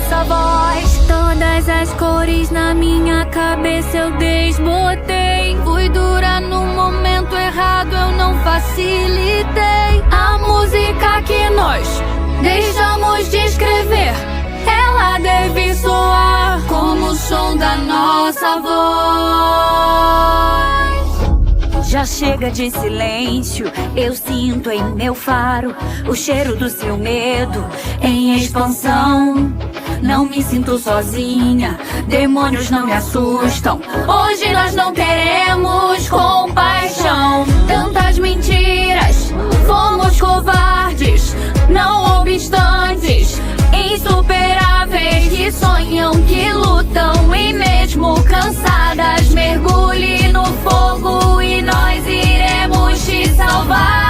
nossa voz. Todas as cores na minha cabeça eu desbotei. Fui dura no momento errado, eu não facilitei. A música que nós deixamos de escrever, ela deve soar como o som da nossa voz. Já chega de silêncio, eu sinto em meu faro o cheiro do seu medo em expansão. Não me sinto sozinha, demônios não me assustam. Hoje nós não teremos compaixão. Tantas mentiras, fomos covardes, não obstantes, insuperáveis, que sonham, que lutam e mesmo cansadas, mergulhe no fogo e nós iremos te salvar.